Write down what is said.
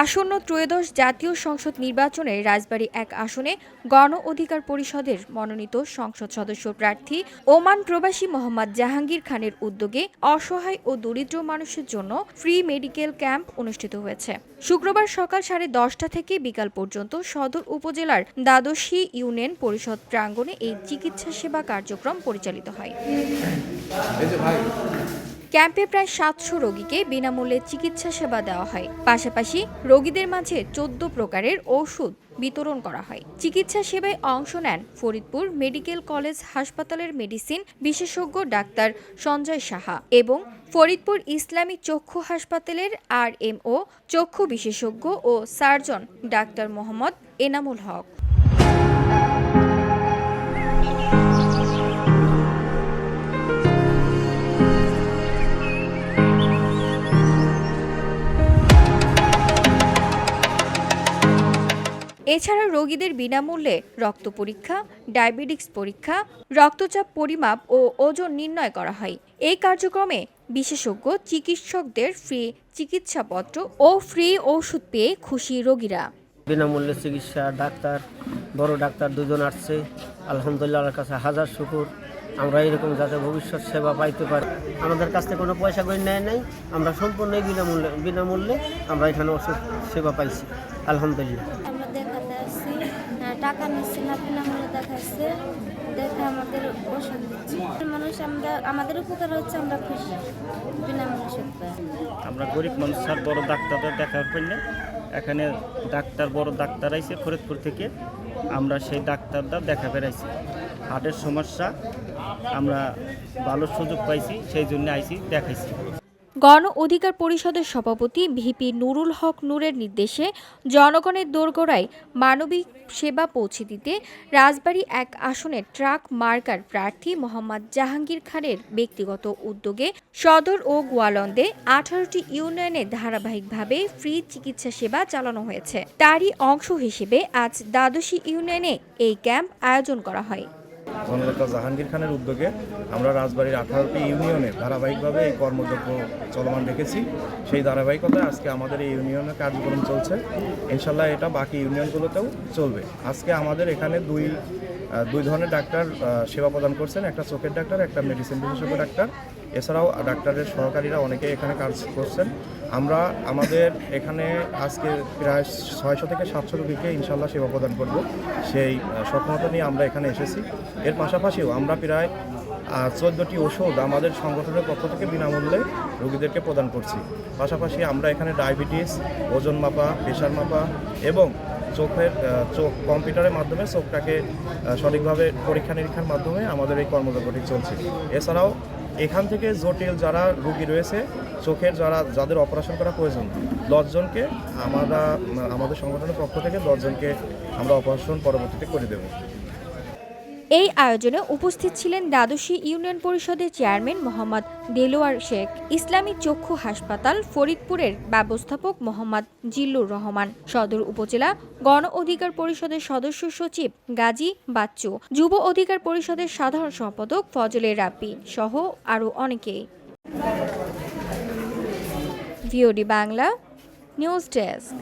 আসন্ন ত্রয়োদশ জাতীয় সংসদ নির্বাচনে রাজবাড়ী ১ আসনে গণ অধিকার পরিষদের মনোনীত সংসদ সদস্য প্রার্থী ওমান প্রবাসী মোহাম্মদ জাহাঙ্গীর খানের উদ্যোগে অসহায় ও দরিদ্র মানুষের জন্য ফ্রি মেডিকেল ক্যাম্প অনুষ্ঠিত হয়েছে। শুক্রবার সকাল 10:30 থেকে বিকাল পর্যন্ত সদর উপজেলার দ্বাদশী ইউনিয়ন পরিষদ প্রাঙ্গণে এই চিকিৎসা সেবা কার্যক্রম পরিচালিত হয়। ক্যাম্পে প্রায় ৭০০ রোগীকে বিনামূল্যে চিকিৎসা সেবা দেওয়া হয়। পাশাপাশি রোগীদের মাঝে ১৪ প্রকারের ওষুধ বিতরণ করা হয়। চিকিৎসা সেবায় অংশ নেন ফরিদপুর মেডিকেল কলেজ হাসপাতালের মেডিসিন বিশেষজ্ঞ ডাক্তার সঞ্জয় সাহা এবং ফরিদপুর ইসলামী চক্ষু হাসপাতালের RMO চক্ষু বিশেষজ্ঞ ও সার্জন ডাক্তার মোহাম্মদ এনামুল হক। এছাড়া রোগীদের বিনামূল্যে রক্ত পরীক্ষা, ডায়াবেটিস পরীক্ষা, রক্তচাপ পরিমাপ ও ওজন নির্ণয় করা হয়। এই কার্যক্রমে বিশেষজ্ঞ চিকিৎসকদের ফ্রি চিকিৎসাপত্র ও ফ্রি ওষুধ পেয়ে খুশি রোগীরা। বিনামূল্যে চিকিৎসা, বড় ডাক্তার দুজন আসছে, আলহামদুলিল্লাহ আল্লাহর কাছে হাজার শুকর। আমরা এরকম যাতে ভবিষ্যৎ সেবা পাইতে পারি। আমাদের কাছ থেকে কোনো পয়সা করে নেয় নাই, আমরা সম্পূর্ণই বিনামূল্যে আমরা এখানে ওষুধ সেবা পাইছি, আলহামদুলিল্লাহ। আমরা দেখাতে আসছি, টাকা নিচ্ছি না, বিনামূল্যে দেখাচ্ছে, দেখে আমাদের ওষুধ দিচ্ছে। মানুষ আমাদের উপকার হচ্ছে, আমরা খুশি বিনামূল্যে ওষুধ পাই। আমরা গরিব মানুষ আর বড় ডাক্তারদের দেখার পড়লে এখানে বড় ডাক্তার আইছে ফরিদপুর থেকে, আমরা সেই ডাক্তারটা দেখা বেড়াইছি। হার্টের সমস্যা আমরা ভালো সুযোগ পাইছি, সেই জন্য আইছি দেখাইছি। গণ অধিকার পরিষদের সভাপতি ভিপি নুরুল হক নূরের নির্দেশে জনগণের দোরগোড়ায় মানবিক সেবা পৌঁছে দিতে রাজবাড়ী ১ আসনের ট্রাক মার্কার প্রার্থী মোহাম্মদ জাহাঙ্গীর খানের ব্যক্তিগত উদ্যোগে সদর ও গোয়ালন্দে 18টি ইউনিয়নে ধারাবাহিকভাবে ফ্রি চিকিৎসা সেবা চালানো হয়েছে। তারই অংশ হিসেবে আজ দ্বাদশী ইউনিয়নে এই ক্যাম্প আয়োজন করা হয়। জননেতা জাহাঙ্গীর খানের উদ্যোগে আমরা রাজবাড়ীর 18টি ইউনিয়নে ধারাবাহিকভাবে এই কর্মযজ্ঞ চলমান রেখেছি। সেই ধারাবাহিকতায় আজকে আমাদের এই ইউনিয়নে কার্যক্রম চলছে। ইনশাল্লাহ এটা বাকি ইউনিয়নগুলোতেও চলবে। আজকে আমাদের এখানে দুই ধরনের ডাক্তার সেবা প্রদান করছেন, একটা চোখের ডাক্তার, একটা মেডিসিন বিশেষজ্ঞ ডাক্তার। এছাড়াও ডাক্তারের সহকারীরা অনেকে এখানে কাজ করছেন। আমরা আমাদের এখানে আজকে প্রায় 600 থেকে 700 রোগীকে ইনশাল্লাহ সেবা প্রদান করব, সেই সক্ষমতা নিয়ে আমরা এখানে এসেছি। এর পাশাপাশিও আমরা প্রায় 14টি ওষুধ আমাদের সংগঠনের পক্ষ থেকে বিনামূল্যে রোগীদেরকে প্রদান করছি। পাশাপাশি আমরা এখানে ডায়াবেটিস, ওজন মাপা, প্রেশার মাপা এবং চোখ কম্পিউটারের মাধ্যমে চোখটাকে সঠিকভাবে পরীক্ষা নিরীক্ষার মাধ্যমে আমাদের এই কর্মযজ্ঞটি চলছে। এছাড়াও এখান থেকে জটিল যারা রোগী রয়েছে, চোখের যাদের অপারেশন করা প্রয়োজন, 10 জনকে আমাদের সংগঠনের পক্ষ থেকে 10 জনকে আমরা অপারেশন পরবর্তীতে করে দেব। এই আয়োজনে উপস্থিত ছিলেন দ্বাদশী ইউনিয়ন পরিষদের চেয়ারম্যান মোহাম্মদ দেলোয়ার শেখ, ইসলামী চক্ষু হাসপাতাল ফরিদপুরের ব্যবস্থাপক মোহাম্মদ জিল্লুর রহমান, সদর উপজেলা গণ অধিকার পরিষদের সদস্য সচিব গাজী বাচ্চু, যুব অধিকার পরিষদের সাধারণ সম্পাদক ফজলে রাব্বি সহ আরও অনেকেই। VOD Bangla news desk.